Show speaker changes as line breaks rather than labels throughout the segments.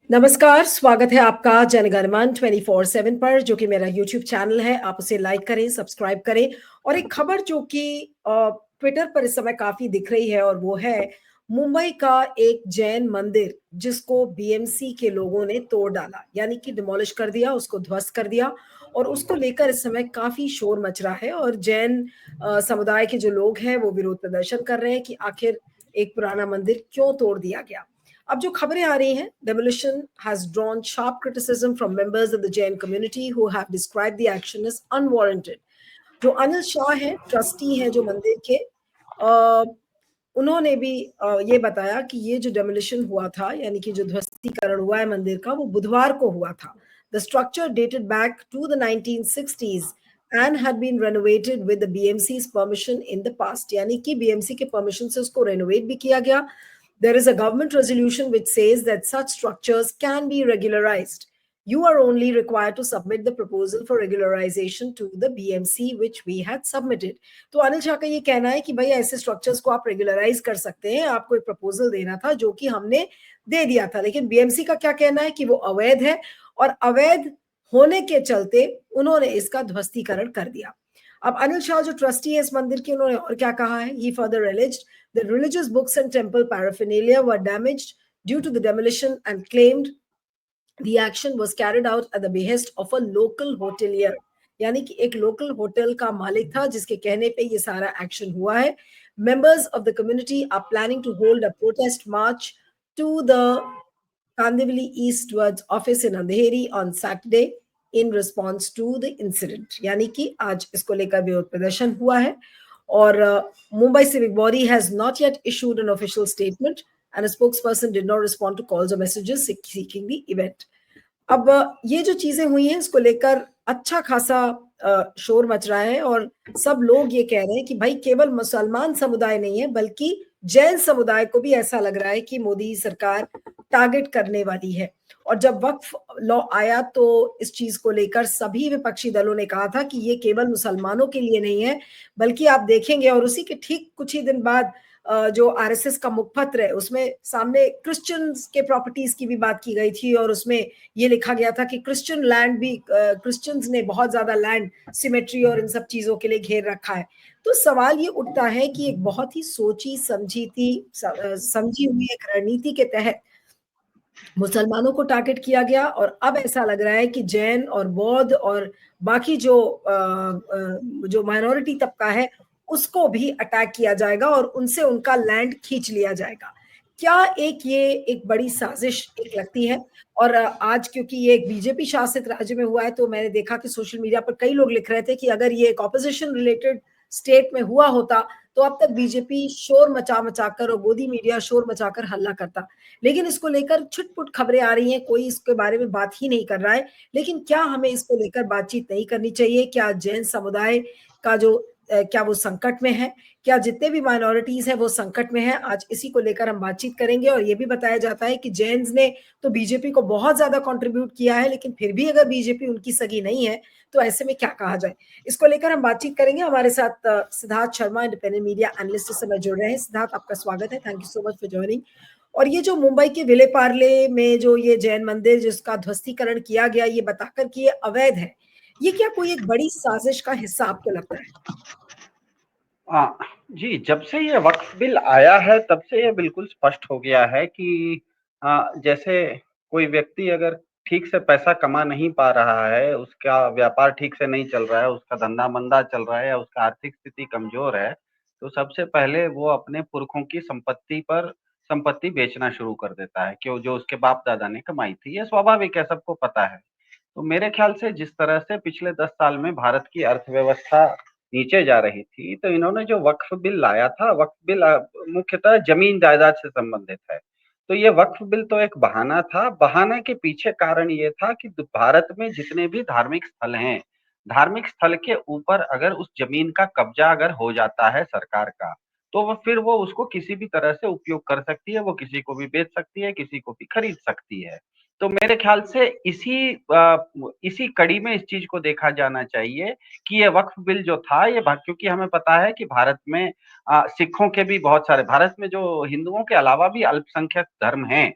नमस्कार, स्वागत है आपका जनगणमन 24/7 पर जो कि मेरा यूट्यूब चैनल है। आप उसे लाइक करें, सब्सक्राइब करें और एक खबर जो कि ट्विटर पर इस समय काफ़ी दिख रही है और वो है मुंबई का एक जैन मंदिर जिसको बीएमसी के लोगों ने तोड़ डाला, यानी कि डिमोलिश कर दिया, उसको ध्वस्त कर दिया और उसको लेकर इस समय काफ़ी शोर मच रहा है और जैन समुदाय के जो लोग हैं वो विरोध प्रदर्शन कर रहे हैं कि आखिर एक पुराना मंदिर क्यों तोड़ दिया गया। अब जो खबरें आ रही हैं, demolition has drawn sharp criticism from members of the Jain community who have described the action as unwarranted. जो अनिल शाह हैं, ट्रस्टी हैं जो मंदिर के, उन्होंने भी ये बताया कि ये जो डेमोलिशन हुआ था, यानी कि जो ध्वस्तीकरण हुआ है मंदिर का, वो बुधवार को हुआ था। The structure dated back to the 1960s and had been renovated with the BMC's permission in the past. यानी कि BMC के परमिशन से उसको रेनोवेट भी किया गया। There is a government resolution which says that such structures can be regularized. You are only required to submit the proposal for regularization to the BMC which we had submitted. तो अनिल शाह का ये कहना है कि भाई ऐसे स्ट्रक्चर्स को आप रेगुलराइज कर सकते हैं, आपको एक प्रपोजल देना था जो कि हमने दे दिया था, लेकिन बीएमसी का क्या कहना है कि वो अवैध है और अवैध होने के चलते उन्होंने इसका ध्वस्तीकरण कर दिया। अब अनिल शाह जो ट्रस्टी है इस मंदिर के, उन्होंने और क्या कहा है? He further alleged the religious books and temple paraphernalia were damaged due to the demolition and claimed the action was carried out at the behest of a local hotelier. यानी कि एक लोकल होटल का मालिक था जिसके कहने पे ये सारा एक्शन हुआ है। Members of the community are planning to hold a protest march to the Kandivali Eastwards office in Andheri on Saturday in response to the incident. यानी कि आज इसको लेकर विरोध प्रदर्शन हुआ है और Mumbai Civic Body has not yet issued an official statement and a spokesperson did not respond to calls or messages seeking the event. अब ये जो चीजें हुई हैं इसको लेकर अच्छा खासा शोर मच रहा है और सब लोग ये कह रहे हैं कि भाई केवल मुसलमान समुदाय नहीं है बल्कि जैन समुदाय को भी ऐसा लग रहा है कि मोदी सरकार टारगेट करने वाली है। और जब वक्फ लॉ आया तो इस चीज को लेकर सभी विपक्षी दलों ने कहा था कि ये केवल मुसलमानों के लिए नहीं है, बल्कि आप देखेंगे और उसी के ठीक कुछ ही दिन बाद जो आरएसएस का मुखपत्र है उसमें सामने क्रिश्चियंस के प्रॉपर्टीज की भी बात की गई थी और उसमें ये लिखा गया था कि क्रिश्चियन लैंड भी, क्रिश्चियंस ने बहुत ज्यादा लैंड सिमेट्री और इन सब चीजों के लिए घेर रखा है। तो सवाल ये उठता है कि एक बहुत ही सोची समझी हुई एक रणनीति के तहत मुसलमानों को टारगेट किया गया और अब ऐसा लग रहा है कि जैन और बौद्ध और बाकी जो माइनॉरिटी तबका है उसको भी अटैक किया जाएगा और उनसे उनका लैंड खींच लिया जाएगा। क्या ये एक बड़ी साजिश एक लगती है? और आज क्योंकि ये एक बीजेपी शासित राज्य में हुआ है तो मैंने देखा कि सोशल मीडिया पर कई लोग लिख रहे थे कि अगर ये एक ऑपोजिशन रिलेटेड स्टेट में हुआ होता तो अब तक बीजेपी शोर मचा मचाकर और गोदी मीडिया शोर मचाकर हल्ला करता। लेकिन इसको लेकर छुटपुट खबरें आ रही हैं, कोई इसके बारे में बात ही नहीं कर रहा है। लेकिन क्या हमें इसको लेकर बातचीत नहीं करनी चाहिए? क्या जैन समुदाय का जो क्या वो संकट में है? क्या जितने भी माइनॉरिटीज हैं वो संकट में हैं? आज इसी को लेकर हम बातचीत करेंगे और ये भी बताया जाता है कि जैन्स ने तो बीजेपी को बहुत ज्यादा कंट्रीब्यूट किया है, लेकिन फिर भी अगर बीजेपी उनकी सगी नहीं है तो ऐसे में क्या कहा जाए? इसको लेकर हम बातचीत करेंगे। हमारे साथ Siddharth Sharma, independent media analyst इस समय जुड़ रहे हैं। सिद्धार्थ, आपका स्वागत है। Thank you so much for joining. और ये जो मुंबई के विले पार्ले में जो ये जैन मंदिर जिसका ध्वस्तीकरण किया गया ये बताकर कि ये अवैध है, ये क्या कोई एक बड़ी साजिश का हिस्सा आपको लगता है?
हाँ जी, जब से ये वक्फ बिल आया है तब से ये बिल्कुल स्पष्ट हो गया है कि जैसे कोई व्यक्ति अगर ठीक से पैसा कमा नहीं पा रहा है, उसका व्यापार ठीक से नहीं चल रहा है, उसका धंधा मंदा चल रहा है या उसका आर्थिक स्थिति कमजोर है, तो सबसे पहले वो अपने पुरखों की संपत्ति बेचना शुरू कर देता है कि जो उसके बाप दादा ने कमाई थी। ये स्वाभाविक है, सबको पता है। तो मेरे ख्याल से जिस तरह से पिछले 10 साल में भारत की अर्थव्यवस्था नीचे जा रही थी, तो इन्होंने जो वक्फ बिल लाया था, वक्फ बिल मुख्यतः जमीन जायदाद से संबंधित है। तो ये वक्फ बिल तो एक बहाना था। बहाने के पीछे कारण ये था कि भारत में जितने भी धार्मिक स्थल हैं, धार्मिक स्थल के ऊपर अगर उस जमीन का कब्जा अगर हो जाता है सरकार का, तो वो उसको किसी भी तरह से उपयोग कर सकती है, वो किसी को भी बेच सकती है, किसी को भी खरीद सकती है। तो मेरे ख्याल से इसी कड़ी में इस चीज को देखा जाना चाहिए कि ये वक्फ बिल जो था ये क्योंकि हमें पता है कि भारत में सिखों के भी बहुत सारे, भारत में जो हिंदुओं के अलावा भी अल्पसंख्यक धर्म हैं,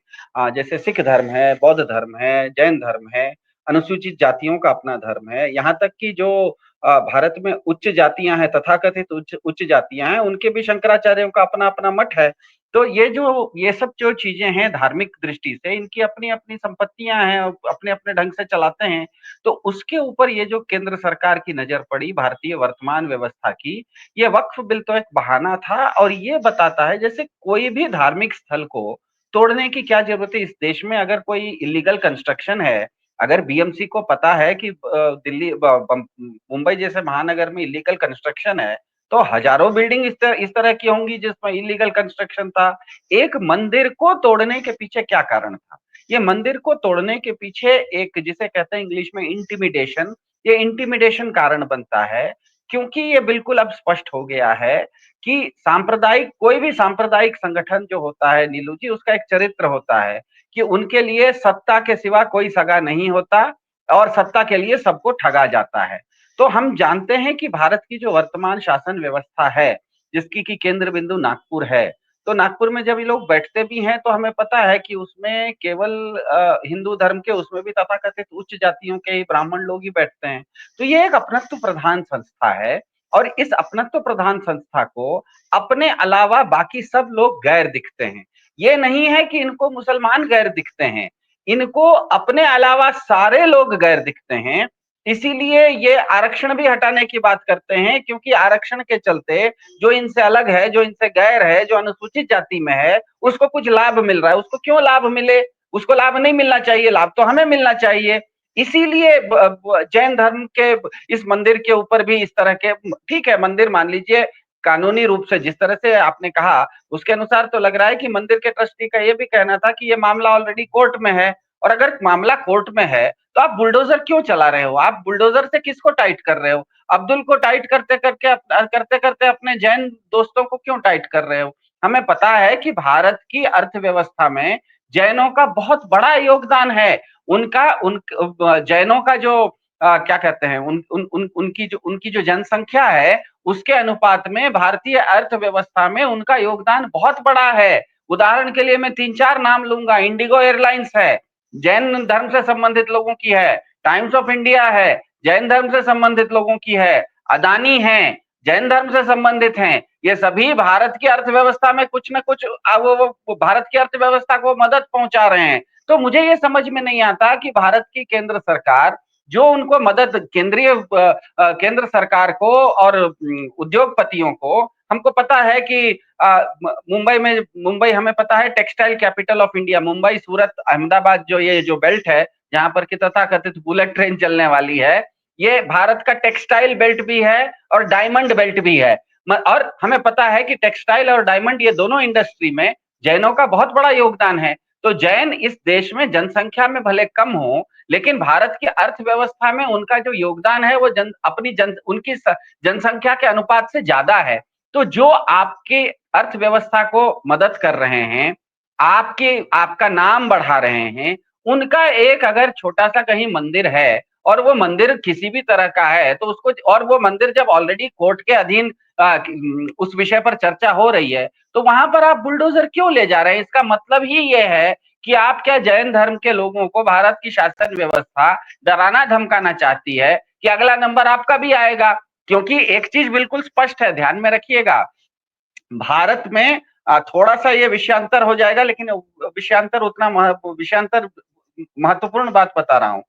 जैसे सिख धर्म है, बौद्ध धर्म है, जैन धर्म है, अनुसूचित जातियों का अपना धर्म है, यहाँ तक कि जो भारत में उच्च जातियां हैं, तथाकथित उच्च उच्च जातियां हैं, उनके भी शंकराचार्यों का अपना अपना मठ है। तो ये सब जो चीजें हैं धार्मिक दृष्टि से, इनकी अपनी अपनी संपत्तियां हैं, अपने अपने ढंग से चलाते हैं। तो उसके ऊपर ये जो केंद्र सरकार की नजर पड़ी भारतीय वर्तमान व्यवस्था की, ये वक्फ बिल तो एक बहाना था, और ये बताता है जैसे कोई भी धार्मिक स्थल को तोड़ने की क्या जरूरत है। इस देश में अगर कोई इलीगल कंस्ट्रक्शन है, अगर बीएमसी को पता है कि दिल्ली मुंबई जैसे महानगर में इलीगल कंस्ट्रक्शन है, तो हजारों बिल्डिंग इस तरह की होंगी जिसमें इलीगल कंस्ट्रक्शन था। एक मंदिर को तोड़ने के पीछे क्या कारण था? ये मंदिर को तोड़ने के पीछे एक, जिसे कहते हैं इंग्लिश में इंटिमिडेशन, ये इंटिमिडेशन कारण बनता है, क्योंकि ये बिल्कुल अब स्पष्ट हो गया है कि सांप्रदायिक, कोई भी सांप्रदायिक संगठन जो होता है नीलू जी, उसका एक चरित्र होता है कि उनके लिए सत्ता के सिवा कोई सगा नहीं होता, और सत्ता के लिए सबको ठगा जाता है। तो हम जानते हैं कि भारत की जो वर्तमान शासन व्यवस्था है, जिसकी की केंद्र बिंदु नागपुर है, तो नागपुर में जब ये लोग बैठते भी हैं तो हमें पता है कि उसमें केवल हिंदू धर्म के, उसमें भी तथाकथित उच्च जातियों के ही ब्राह्मण लोग ही बैठते हैं। तो ये एक अपनत्व प्रधान संस्था है, और इस अपनत्व प्रधान संस्था को अपने अलावा बाकी सब लोग गैर दिखते हैं। ये नहीं है कि इनको मुसलमान गैर दिखते हैं, इनको अपने अलावा सारे लोग गैर दिखते हैं। इसीलिए ये आरक्षण भी हटाने की बात करते हैं, क्योंकि आरक्षण के चलते जो इनसे अलग है, जो इनसे गैर है, जो अनुसूचित जाति में है, उसको कुछ लाभ मिल रहा है। उसको क्यों लाभ मिले? उसको लाभ नहीं मिलना चाहिए, लाभ तो हमें मिलना चाहिए। इसीलिए जैन धर्म के इस मंदिर के ऊपर भी इस तरह के, ठीक है मंदिर मान लीजिए कानूनी रूप से जिस तरह से आपने कहा उसके अनुसार तो लग रहा है कि मंदिर के ट्रस्टी का ये भी कहना था कि ये मामला ऑलरेडी कोर्ट में है, और अगर मामला कोर्ट में है तो आप बुलडोजर क्यों चला रहे हो? आप बुलडोजर से किसको टाइट कर रहे हो? अब्दुल को टाइट करते करते अपने जैन दोस्तों को क्यों टाइट कर रहे हो? हमें पता है कि भारत की अर्थव्यवस्था में जैनों का बहुत बड़ा योगदान है। उनका उन जैनों का जो क्या कहते हैं, उनकी जो जनसंख्या है, उसके अनुपात में भारतीय अर्थव्यवस्था में उनका योगदान बहुत बड़ा है। उदाहरण के लिए मैं 3-4 नाम लूंगा। इंडिगो एयरलाइंस है, जैन धर्म से संबंधित लोगों की है। टाइम्स ऑफ इंडिया है, जैन धर्म से संबंधित लोगों की है। अदानी है, जैन धर्म से संबंधित हैं। ये सभी भारत की अर्थव्यवस्था में कुछ न कुछ वो भारत की अर्थव्यवस्था को मदद पहुंचा रहे हैं। तो मुझे ये समझ में नहीं आता कि भारत की केंद्र सरकार जो उनको मदद, केंद्र सरकार को और उद्योगपतियों को, हमको पता है कि मुंबई हमें पता है textile capital of India, Mumbai Surat Ahmedabad जो ये जो बेल्ट है जहां पर की तथाकथित बुलेट ट्रेन चलने वाली है, ये भारत का टेक्सटाइल बेल्ट भी है और डायमंड बेल्ट भी है। और हमें पता है कि टेक्सटाइल और डायमंड ये दोनों इंडस्ट्री में जैनों का बहुत बड़ा योगदान है। तो जैन इस देश में जनसंख्या में भले कम हो, लेकिन भारत की अर्थव्यवस्था में उनका जो योगदान है वो उनकी जनसंख्या के अनुपात से ज्यादा है। तो जो आपके अर्थव्यवस्था को मदद कर रहे हैं, आपका नाम बढ़ा रहे हैं, उनका एक अगर छोटा सा कहीं मंदिर है और वो मंदिर किसी भी तरह का है तो उसको, और वो मंदिर जब ऑलरेडी कोर्ट के अधीन उस विषय पर चर्चा हो रही है, तो वहां पर आप बुलडोजर क्यों ले जा रहे हैं? इसका मतलब ही ये है कि आप क्या जैन धर्म के लोगों को भारत की शासन व्यवस्था डराना धमकाना चाहती है कि अगला नंबर आपका भी आएगा। क्योंकि एक चीज बिल्कुल स्पष्ट है, ध्यान में रखिएगा, भारत में थोड़ा सा ये विषयांतर हो जाएगा, लेकिन विषयांतर महत्वपूर्ण बात बता रहा हूं।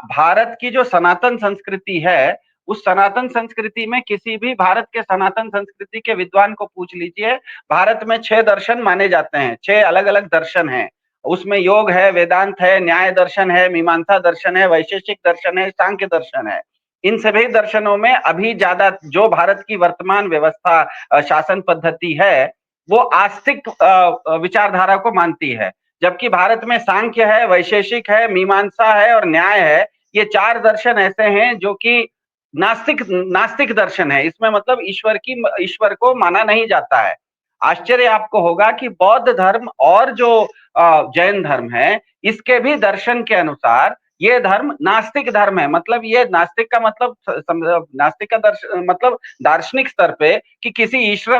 भारत की जो सनातन संस्कृति है, उस सनातन संस्कृति में किसी भी भारत के सनातन संस्कृति के विद्वान को पूछ लीजिए, भारत में 6 दर्शन माने जाते हैं, 6 अलग अलग दर्शन हैं। उसमें योग है, वेदांत है, न्याय दर्शन है, मीमांसा दर्शन है, वैशेषिक दर्शन है, सांख्य दर्शन है। इन सभी दर्शनों में अभी ज्यादा जो भारत की वर्तमान व्यवस्था शासन पद्धति है वो आस्तिक विचारधारा को मानती है, जबकि भारत में सांख्य है, वैशेषिक है, मीमांसा है और न्याय है। ये 4 दर्शन ऐसे हैं जो कि नास्तिक नास्तिक दर्शन है। इसमें मतलब ईश्वर को माना नहीं जाता है। आश्चर्य आपको होगा कि बौद्ध धर्म और जो जैन धर्म है, इसके भी दर्शन के अनुसार ये धर्म नास्तिक धर्म है। मतलब ये नास्तिक का मतलब नास्तिक का मतलब दार्शनिक स्तर पे कि किसी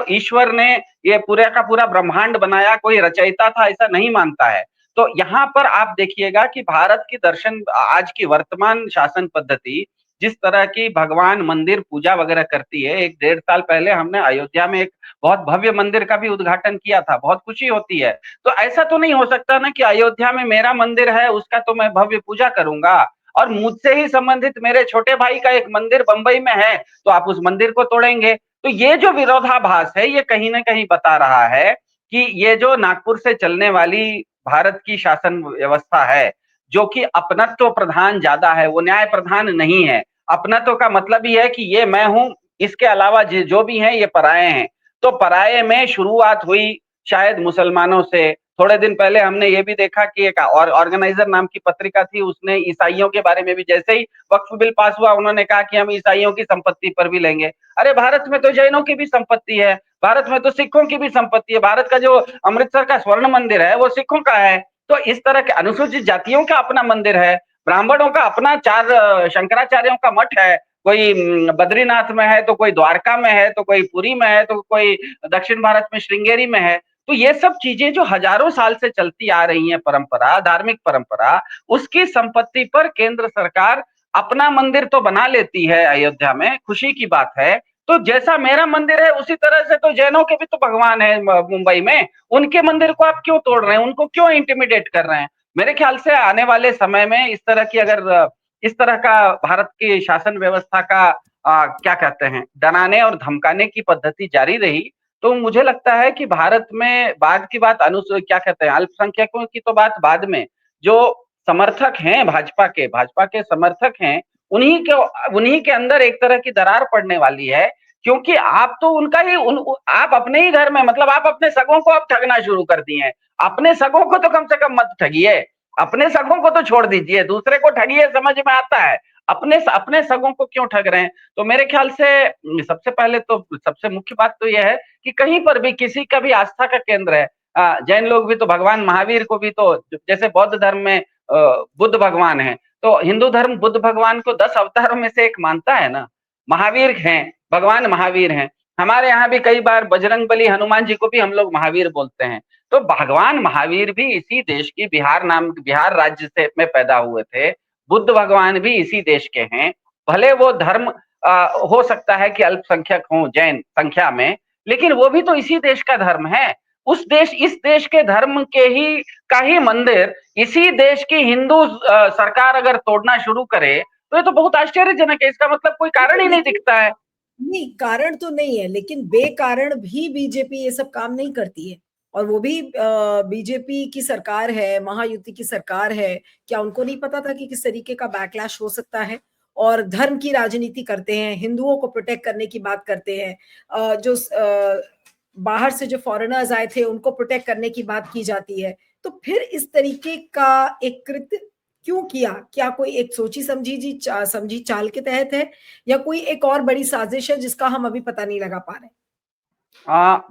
ईश्वर ने ये पूरा का पूरा ब्रह्मांड बनाया, कोई रचयिता था, ऐसा नहीं मानता है। तो यहाँ पर आप देखिएगा कि भारत की दर्शन, आज की वर्तमान शासन पद्धति जिस तरह की भगवान मंदिर पूजा वगैरह करती है, 1 डेढ़ साल पहले हमने अयोध्या में एक बहुत भव्य मंदिर का भी उद्घाटन किया था, बहुत खुशी होती है। तो ऐसा तो नहीं हो सकता ना कि अयोध्या में मेरा मंदिर है, उसका तो मैं भव्य पूजा करूंगा, और मुझसे ही संबंधित मेरे छोटे भाई का एक मंदिर बंबई में है तो आप उस मंदिर को तोड़ेंगे। तो ये जो विरोधाभास है, ये कहीं ना कहीं बता रहा है कि ये जो नागपुर से चलने वाली भारत की शासन व्यवस्था है, जो कि अपनत्व प्रधान ज्यादा है, वो न्याय प्रधान नहीं है। अपनत्व का मतलब ही है कि ये मैं हूं, इसके अलावा जो भी हैं ये पराये हैं। तो पराये में शुरुआत हुई शायद मुसलमानों से। थोड़े दिन पहले हमने ये भी देखा कि एक और ऑर्गेनाइजर नाम की पत्रिका थी, उसने ईसाइयों के बारे में भी, जैसे ही वक्फ बिल पास हुआ, उन्होंने कहा कि हम ईसाइयों की संपत्ति पर भी लेंगे। अरे भारत में तो जैनों की भी संपत्ति है, भारत में तो सिखों की भी संपत्ति है, भारत का जो अमृतसर का स्वर्ण मंदिर है वो सिखों का है। तो इस तरह के अनुसूचित जातियों का अपना मंदिर है, ब्राह्मणों का अपना 4 शंकराचार्यों का मठ है, कोई बद्रीनाथ में है, तो कोई द्वारका में है, तो कोई पुरी में है, तो कोई दक्षिण भारत में श्रृंगेरी में है। तो ये सब चीजें जो हजारों साल से चलती आ रही हैं, परंपरा, धार्मिक परंपरा, उसकी संपत्ति पर केंद्र सरकार अपना मंदिर तो बना लेती है अयोध्या में, खुशी की बात है। तो जैसा मेरा मंदिर है उसी तरह से तो जैनों के भी तो भगवान है मुंबई में, उनके मंदिर को आप क्यों तोड़ रहे हैं, उनको क्यों इंटिमिडेट कर रहे हैं? मेरे ख्याल से आने वाले समय में इस तरह की, अगर इस तरह का भारत की शासन व्यवस्था का क्या कहते हैं, डराने और धमकाने की पद्धति जारी रही, तो मुझे लगता है कि भारत में बाद की बात क्या कहते हैं, अल्पसंख्यकों की तो बात बाद में, जो समर्थक हैं भाजपा के समर्थक हैं, उन्हीं के अंदर एक तरह की दरार पड़ने वाली है। क्योंकि आप तो उनका ही आप अपने ही घर में, मतलब आप अपने सगों को आप ठगना शुरू कर दिए हैं। अपने सगों को तो कम से कम मत ठगिए, अपने सगों को तो छोड़ दीजिए, दूसरे को ठगिए, समझ में आता है, अपने अपने सगों को क्यों ठग रहे हैं? तो मेरे ख्याल से सबसे पहले तो सबसे मुख्य बात तो यह है कि कहीं पर भी किसी का भी आस्था का केंद्र है, जैन लोग भी तो भगवान महावीर को भी तो, जैसे बौद्ध धर्म में बुद्ध भगवान है, तो हिंदू धर्म बुद्ध भगवान को 10 अवतारों में से एक मानता है ना, महावीर हैं, भगवान महावीर हैं। हमारे यहाँ भी कई बार बजरंग बली, हनुमान जी को भी हम लोग महावीर बोलते हैं। तो भगवान महावीर भी इसी देश की बिहार राज्य से में पैदा हुए थे। बुद्ध भगवान भी इसी देश के हैं। भले वो धर्म हो सकता है कि अल्पसंख्यक हो जैन संख्या में, लेकिन वो भी तो इसी देश का धर्म है। इस देश के धर्म के ही का ही मंदिर इसी देश की हिंदू सरकार अगर तोड़ना शुरू करे, तो ये तो बहुत आश्चर्यजनक है। इसका मतलब कोई कारण ही नहीं दिखता है।
नहीं, कारण तो नहीं है, लेकिन बेकारण भी बीजेपी ये सब काम नहीं करती है। और वो भी बीजेपी की सरकार है, महायुति की सरकार है। क्या उनको नहीं पता था कि किस तरीके का बैकलैश हो सकता है? और धर्म की राजनीति करते हैं, हिंदुओं को प्रोटेक्ट करने की बात करते हैं, जो बाहर से जो फॉरेनर्स आए थे उनको प्रोटेक्ट करने की बात की जाती है। तो फिर इस तरीके का एक कृत्य क्यों किया? क्या कोई एक सोची समझी चाल के तहत है, या कोई एक और बड़ी साजिश है जिसका हम अभी पता नहीं लगा पा रहे?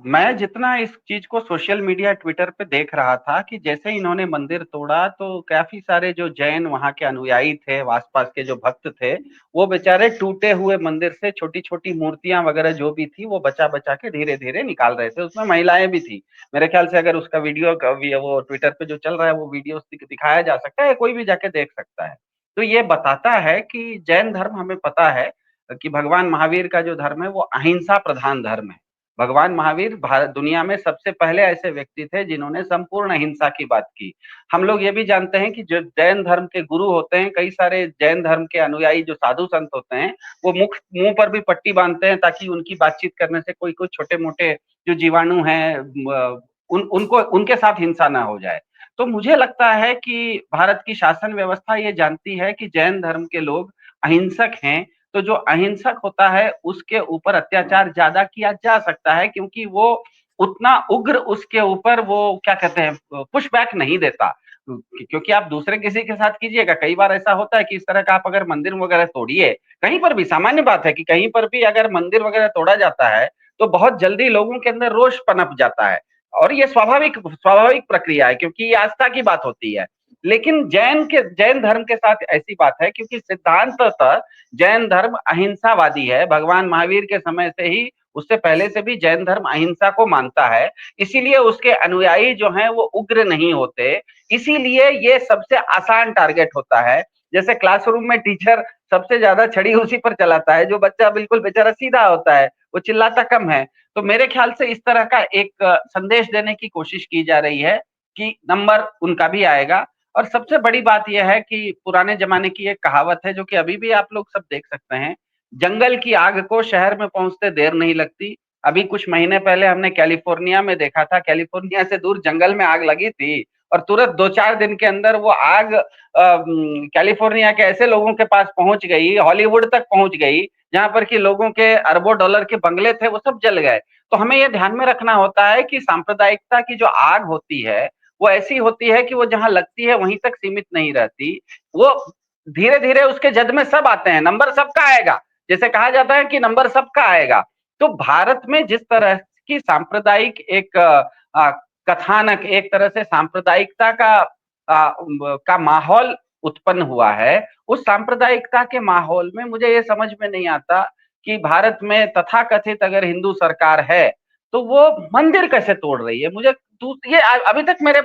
मैं जितना इस चीज को सोशल मीडिया ट्विटर पे देख रहा था कि जैसे इन्होंने मंदिर तोड़ा, तो काफी सारे जो जैन वहां के अनुयायी थे, आसपास के जो भक्त थे, वो बेचारे टूटे हुए मंदिर से छोटी छोटी मूर्तियां वगैरह जो भी थी वो बचा बचा के धीरे धीरे निकाल रहे थे। उसमें महिलाएं भी थी। मेरे ख्याल से अगर उसका वीडियो वो ट्विटर पे जो चल रहा है वो वीडियो दिखाया जा सकता है, कोई भी जाके देख सकता है। तो ये बताता है कि जैन धर्म, हमें पता है कि भगवान महावीर का जो धर्म है वो अहिंसा प्रधान धर्म है। भगवान महावीर भारत दुनिया में सबसे पहले ऐसे व्यक्ति थे जिन्होंने संपूर्ण अहिंसा की बात की। हम लोग ये भी जानते हैं कि जो जैन धर्म के गुरु होते हैं, कई सारे जैन धर्म के अनुयायी जो साधु संत होते हैं, वो मुंह पर भी पट्टी बांधते हैं ताकि उनकी बातचीत करने से कोई कोई छोटे मोटे जो जीवाणु हैं उनको उनके साथ हिंसा ना हो जाए। तो मुझे लगता है कि भारत की शासन व्यवस्था ये जानती है कि जैन धर्म के लोग अहिंसक हैं, तो जो अहिंसक होता है उसके ऊपर अत्याचार ज्यादा किया जा सकता है, क्योंकि वो उतना उग्र उसके ऊपर वो क्या कहते हैं पुश बैक नहीं देता। क्योंकि आप दूसरे किसी के साथ कीजिएगा, कई बार ऐसा होता है कि इस तरह का आप अगर मंदिर वगैरह तोड़िए, कहीं पर भी सामान्य बात है कि कहीं पर भी अगर मंदिर वगैरह तोड़ा जाता है तो बहुत जल्दी लोगों के अंदर रोष पनप जाता है, और ये स्वाभाविक स्वाभाविक प्रक्रिया है, क्योंकि ये आस्था की बात होती है। लेकिन जैन धर्म के साथ ऐसी बात है, क्योंकि सिद्धांततः जैन धर्म अहिंसावादी है। भगवान महावीर के समय से ही, उससे पहले से भी जैन धर्म अहिंसा को मानता है, इसीलिए उसके अनुयायी जो हैं वो उग्र नहीं होते। इसीलिए ये सबसे आसान टारगेट होता है। जैसे क्लासरूम में टीचर सबसे ज्यादा छड़ी उसी पर चलाता है, जो बच्चा बिल्कुल बेचारा सीधा होता है, वो चिल्लाता कम है। तो मेरे ख्याल से इस तरह का एक संदेश देने की कोशिश की जा रही है कि नंबर उनका भी आएगा। और सबसे बड़ी बात यह है कि पुराने जमाने की एक कहावत है, जो कि अभी भी आप लोग सब देख सकते हैं, जंगल की आग को शहर में पहुंचते देर नहीं लगती। अभी कुछ महीने पहले हमने कैलिफोर्निया में देखा था, कैलिफोर्निया से दूर जंगल में आग लगी थी, और तुरंत 2-4 दिन के अंदर वो आग कैलिफोर्निया के ऐसे लोगों के पास पहुंच गई, हॉलीवुड तक पहुंच गई, जहां पर कि लोगों के अरबों डॉलर के बंगले थे वो सब जल गए। तो हमें ये ध्यान में रखना होता है कि सांप्रदायिकता की जो आग होती है, वो ऐसी होती है कि वो जहां लगती है वहीं तक सीमित नहीं रहती। वो धीरे धीरे उसके जद में सब आते हैं, नंबर सबका आएगा। जैसे कहा जाता है कि नंबर सबका आएगा। तो भारत में जिस तरह की सांप्रदायिक एक कथानक, एक तरह से सांप्रदायिकता का माहौल उत्पन्न हुआ है, उस सांप्रदायिकता के माहौल में मुझे ये समझ में नहीं आता कि भारत में तथाकथित अगर हिंदू सरकार है, तो वो मंदिर कैसे तोड़ रही है। मुझे ये अभी तक मेरे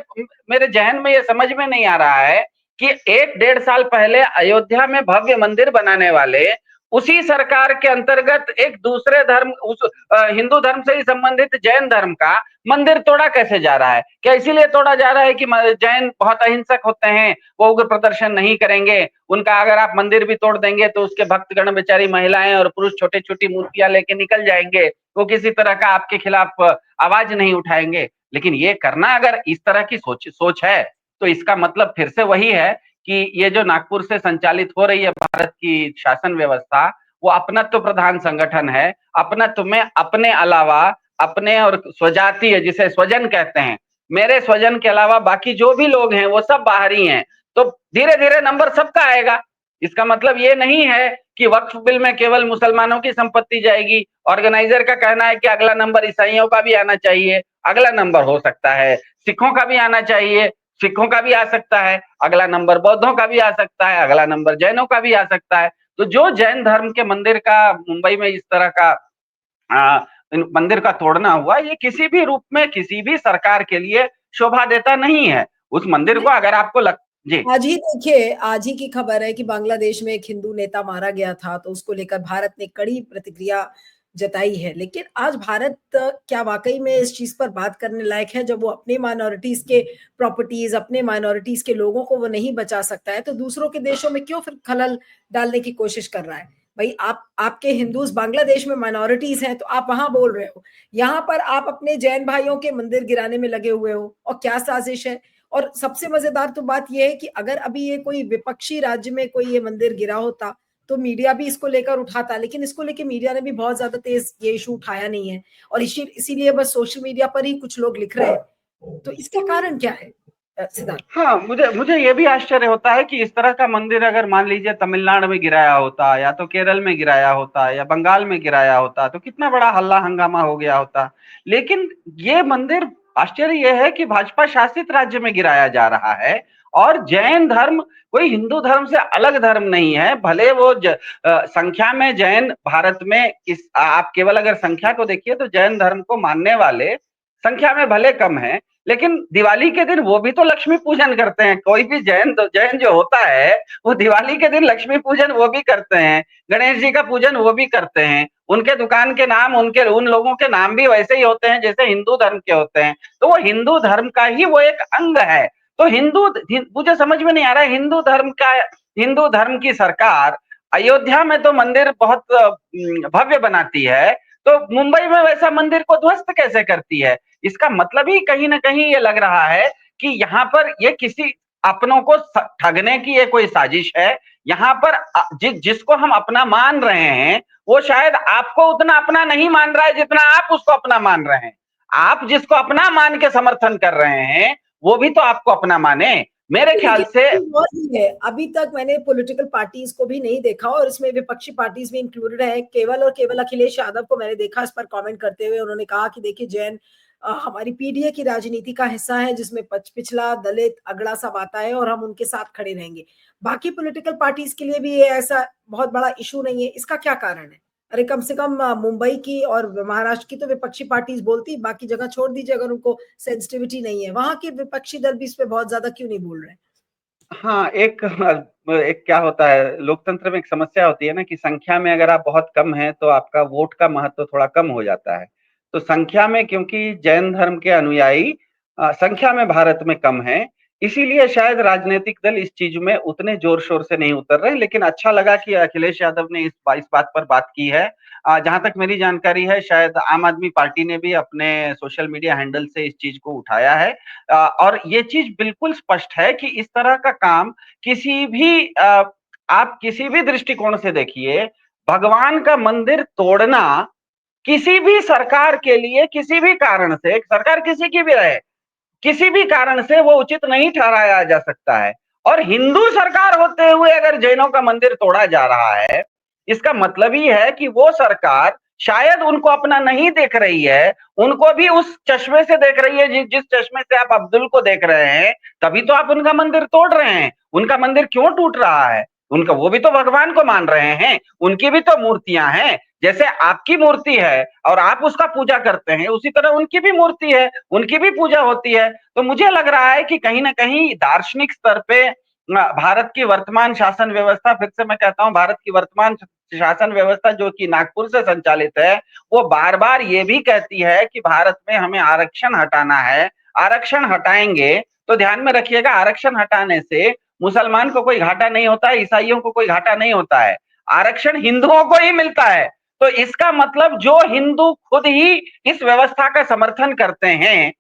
मेरे जहन में ये समझ में नहीं आ रहा है कि 1-1.5 साल पहले अयोध्या में भव्य मंदिर बनाने वाले उसी सरकार के अंतर्गत एक दूसरे धर्म, उस हिंदू धर्म से ही संबंधित जैन धर्म का मंदिर तोड़ा कैसे जा रहा है। क्या इसीलिए तोड़ा जा रहा है कि जैन बहुत अहिंसक होते हैं, वो उग्र प्रदर्शन नहीं करेंगे, उनका अगर आप मंदिर भी तोड़ देंगे तो उसके भक्तगण बेचारी महिलाएं और पुरुष छोटी छोटी मूर्तियां लेके निकल जाएंगे, वो किसी तरह का आपके खिलाफ आवाज नहीं उठाएंगे। लेकिन ये करना अगर इस तरह की सोच है, तो इसका मतलब फिर से वही है कि ये जो नागपुर से संचालित हो रही है भारत की शासन व्यवस्था, वो अपनत्व प्रधान संगठन है। अपनत्व में अपने अलावा अपने और स्वजातीय, जिसे स्वजन कहते हैं, मेरे स्वजन के अलावा बाकी जो भी लोग हैं वो सब बाहरी हैं। तो धीरे धीरे नंबर सबका आएगा। इसका मतलब ये नहीं है कि वक्फ बिल में केवल मुसलमानों की संपत्ति जाएगी। ऑर्गेनाइजर का कहना है कि अगला नंबर ईसाइयों का भी आना चाहिए, अगला नंबर हो सकता है सिखों का भी आना चाहिए, सिखों का भी आ सकता है, अगला नंबर बौद्धों का भी आ सकता है, अगला नंबर जैनों का भी आ सकता है। तो जो जैन धर्म के मंदिर का मुंबई में इस तरह का मंदिर का तोड़ना हुआ, ये किसी भी रूप में किसी भी सरकार के लिए शोभा देता नहीं है। उस मंदिर को अगर आपको जी,
आज ही देखिए, आज ही की खबर है कि बांग्लादेश में एक हिंदू नेता मारा गया था, तो उसको लेकर भारत ने कड़ी प्रतिक्रिया जताई है। लेकिन आज भारत क्या वाकई में इस चीज पर बात करने लायक है, जब वो अपने माइनॉरिटीज के प्रॉपर्टीज, अपने माइनॉरिटीज के लोगों को वो नहीं बचा सकता है, तो दूसरों के देशों में क्यों फिर खलल डालने की कोशिश कर रहा है। भाई, आपके हिंदूज बांग्लादेश में माइनॉरिटीज हैं, तो आप वहां बोल रहे हो, यहाँ पर आप अपने जैन भाइयों के मंदिर गिराने में लगे हुए हो, और क्या साजिश है। और सबसे मजेदार तो बात यह है कि अगर अभी ये कोई विपक्षी राज्य में कोई ये मंदिर गिरा होता, तो मीडिया भी इसको लेकर उठाता, लेकिन इसको लेकर मीडिया ने भी बहुत ज्यादा तेज ये इशू उठाया नहीं है, और इसीलिए बस सोशल मीडिया पर ही कुछ लोग लिख रहे हैं। तो इसका कारण क्या है सिद्धार्थ?
हाँ, मुझे ये भी आश्चर्य होता है कि इस तरह का मंदिर अगर मान लीजिए तमिलनाडु में गिराया होता, या तो केरल में गिराया होता, या बंगाल में गिराया होता, तो कितना बड़ा हल्ला हंगामा हो गया होता। लेकिन ये मंदिर, आश्चर्य यह है कि भाजपा शासित राज्य में गिराया जा रहा है। और जैन धर्म कोई हिंदू धर्म से अलग धर्म नहीं है। भले वो संख्या में जैन भारत में आप केवल अगर संख्या को देखिए तो जैन धर्म को मानने वाले संख्या में भले कम है, लेकिन दिवाली के दिन वो भी तो लक्ष्मी पूजन करते हैं। कोई भी जैन जो होता है, वो दिवाली के दिन लक्ष्मी पूजन वो भी करते हैं, गणेश जी का पूजन वो भी करते हैं। उनके दुकान के नाम, उनके उन लोगों के नाम भी वैसे ही होते हैं जैसे हिंदू धर्म के होते हैं। तो वो हिंदू धर्म का ही वो एक अंग है। तो मुझे समझ में नहीं आ रहा है, हिंदू धर्म की सरकार अयोध्या में तो मंदिर बहुत भव्य बनाती है, तो मुंबई में वैसा मंदिर को ध्वस्त कैसे करती है। इसका मतलब ही कहीं ना कहीं ये लग रहा है कि यहाँ पर ये किसी अपनों को ठगने की ये कोई साजिश है। यहाँ पर जिसको हम अपना मान रहे हैं, वो शायद आपको उतना अपना नहीं मान रहा है जितना आप उसको अपना मान रहे हैं। आप जिसको अपना मान के समर्थन कर रहे हैं, वो भी तो आपको अपना माने। मेरे ख्याल से
है, अभी तक मैंने पॉलिटिकल पार्टीज को भी नहीं देखा और इसमें विपक्षी पार्टीज भी इंक्लूडेड है। केवल और केवल अखिलेश यादव को मैंने देखा इस पर कमेंट करते हुए। उन्होंने कहा कि देखिए जैन हमारी पीडीए की राजनीति का हिस्सा है जिसमें पिछला दलित अगड़ा सब आता है और हम उनके साथ खड़े रहेंगे। बाकी पॉलिटिकल पार्टीज के लिए भी ये ऐसा बहुत बड़ा इशू नहीं है। इसका क्या कारण है? अरे कम से कम मुंबई की और महाराष्ट्र की तो विपक्षी पार्टीज बोलती, बाकी जगह छोड़ दीजिए अगर उनको सेंसिटिविटी नहीं है। वहां के विपक्षी दल भी इस पे बहुत ज्यादा क्यों नहीं बोल रहे?
हाँ, एक क्या होता है लोकतंत्र में, एक समस्या होती है ना कि संख्या में अगर आप बहुत कम हैं तो आपका वोट का महत्व थोड़ा कम हो जाता है। तो संख्या में, क्योंकि जैन धर्म के अनुयायी संख्या में भारत में कम हैं, इसीलिए शायद राजनीतिक दल इस चीज में उतने जोर शोर से नहीं उतर रहे। लेकिन अच्छा लगा कि अखिलेश यादव ने इस बात पर बात की है। जहां तक मेरी जानकारी है, शायद आम आदमी पार्टी ने भी अपने सोशल मीडिया हैंडल से इस चीज को उठाया है। और ये चीज बिल्कुल स्पष्ट है कि इस तरह का काम किसी भी आप किसी भी दृष्टिकोण से देखिए, भगवान का मंदिर तोड़ना किसी भी सरकार के लिए, किसी भी कारण से, सरकार किसी की भी रहे, किसी भी कारण से वो उचित नहीं ठहराया जा सकता है। और हिंदू सरकार होते हुए अगर जैनों का मंदिर तोड़ा जा रहा है, इसका मतलब ही है कि वो सरकार शायद उनको अपना नहीं देख रही है, उनको भी उस चश्मे से देख रही है जिस चश्मे से आप अब्दुल को देख रहे हैं। तभी तो आप उनका मंदिर तोड़ रहे हैं। उनका मंदिर क्यों टूट रहा है? उनका, वो भी तो भगवान को मान रहे हैं, उनकी भी तो मूर्तियां हैं। जैसे आपकी मूर्ति है और आप उसका पूजा करते हैं, उसी तरह उनकी भी मूर्ति है, उनकी भी पूजा होती है। तो मुझे लग रहा है कि कहीं ना कहीं दार्शनिक स्तर पे भारत की वर्तमान शासन व्यवस्था, फिर से मैं कहता हूं, भारत की वर्तमान शासन व्यवस्था जो कि नागपुर से संचालित है, वो बार बार ये भी कहती है कि भारत में हमें आरक्षण हटाना है। आरक्षण हटाएंगे तो ध्यान में रखिएगा, आरक्षण हटाने से मुसलमान को कोई घाटा नहीं होता है, ईसाइयों को कोई घाटा नहीं होता है, आरक्षण हिंदुओं को ही मिलता है। तो इसका मतलब जो हिंदू खुद ही इस व्यवस्था का समर्थन करते हैं,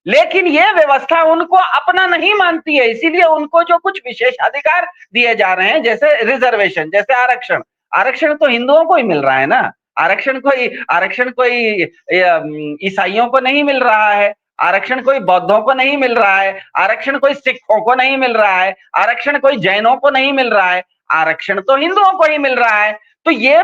लेकिन ये व्यवस्था उनको अपना नहीं मानती है, इसीलिए उनको जो कुछ विशेषाधिकार दिए जा रहे हैं, जैसे रिजर्वेशन, जैसे आरक्षण, आरक्षण तो हिंदुओं को ही मिल रहा है ना। आरक्षण कोई ईसाइयों को नहीं मिल रहा है, आरक्षण कोई बौद्धों को नहीं मिल रहा है, आरक्षण कोई सिखों को नहीं मिल रहा है, आरक्षण कोई जैनों को नहीं मिल रहा है, आरक्षण तो हिंदुओं को ही मिल रहा है। तो ये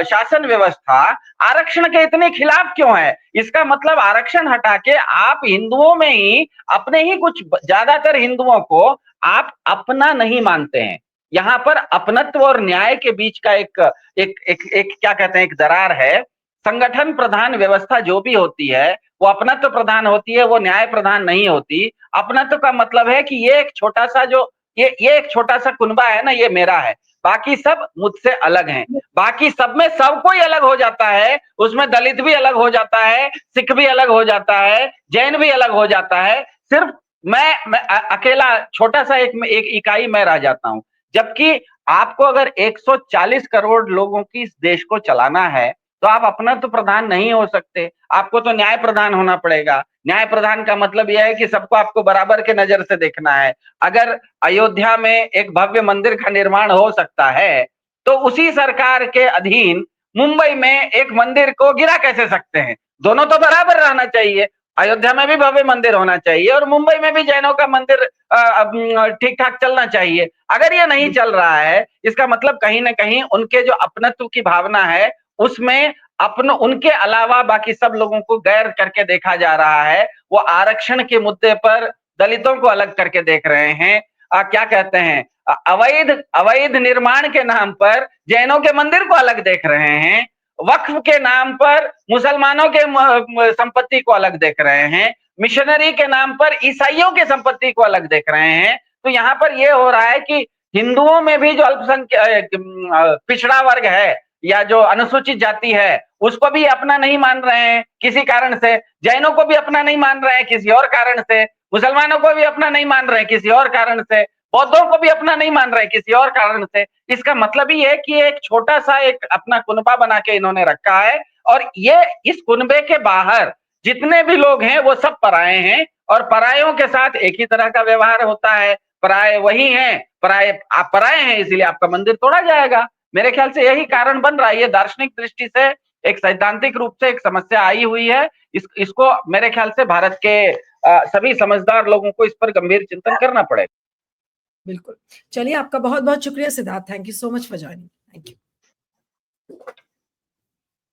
शासन व्यवस्था आरक्षण के इतने खिलाफ क्यों है? इसका मतलब आरक्षण हटा के आप हिंदुओं में ही, अपने ही कुछ ज्यादातर हिंदुओं को आप अपना नहीं मानते हैं। यहाँ पर अपनत्व और न्याय के बीच का एक क्या कहते हैं, एक दरार है। संगठन प्रधान व्यवस्था जो भी होती है वो अपनत्व प्रधान होती है, वो न्याय प्रधान नहीं होती। अपनत्व का मतलब है कि ये एक छोटा सा जो ये एक छोटा सा कुनबा है ना, ये मेरा है, बाकी सब मुझसे अलग हैं। बाकी सब में सब कोई अलग हो जाता है, उसमें दलित भी अलग हो जाता है, सिख भी अलग हो जाता है, जैन भी अलग हो जाता है। सिर्फ मैं अकेला छोटा सा एक इकाई मैं रह जाता हूं। जबकि आपको अगर 140 करोड़ लोगों की इस देश को चलाना है तो आप अपना तो प्रधान नहीं हो सकते, आपको तो न्याय प्रधान होना पड़ेगा। न्याय प्रधान का मतलब यह है कि सबको आपको बराबर के नजर से देखना है। अगर अयोध्या में एक भव्य मंदिर का निर्माण हो सकता है तो उसी सरकार के अधीन मुंबई में एक मंदिर को गिरा कैसे सकते हैं? दोनों तो बराबर रहना चाहिए। अयोध्या में भी भव्य मंदिर होना चाहिए और मुंबई में भी जैनों का मंदिर ठीक ठाक चलना चाहिए। अगर ये नहीं चल रहा है, इसका मतलब कहीं ना कहीं उनके जो अपनत्व की भावना है उसमें उनके अलावा बाकी सब लोगों को गैर करके देखा जा रहा है। वो आरक्षण के मुद्दे पर दलितों को अलग करके देख रहे हैं। क्या कहते हैं, अवैध अवैध निर्माण के नाम पर जैनों के मंदिर को अलग देख रहे हैं, वक्फ के नाम पर मुसलमानों के संपत्ति को अलग देख रहे हैं, मिशनरी के नाम पर ईसाइयों के संपत्ति को अलग देख रहे हैं। तो यहाँ पर यह हो रहा है कि हिंदुओं में भी जो अल्पसंख्यक पिछड़ा वर्ग है या जो अनुसूचित जाति है उसको भी अपना नहीं मान रहे हैं किसी कारण से, जैनों को भी अपना नहीं मान रहे हैं किसी और कारण से, मुसलमानों को भी अपना नहीं मान रहे हैं किसी और कारण से, बौद्धों को भी अपना नहीं मान रहे हैं किसी और कारण से। इसका मतलब ही है कि एक छोटा सा एक अपना कुनबा बना के इन्होंने रखा है और ये इस कुनबे के बाहर जितने भी लोग हैं वो सब पराये हैं और परायों के साथ एक ही तरह का व्यवहार होता है। पराये वही हैं, पराये आप पराये हैं इसलिए आपका मंदिर तोड़ा जाएगा। मेरे ख्याल से यही कारण बन रहा है। ये दार्शनिक दृष्टि से एक सैद्धांतिक रूप से एक समस्या आई हुई है। इसको मेरे ख्याल से भारत के सभी समझदार लोगों को इस पर गंभीर चिंतन करना पड़ेगा।
बिल्कुल। चलिए, आपका बहुत-बहुत शुक्रिया Siddharth. Thank you so much for joining. Thank you.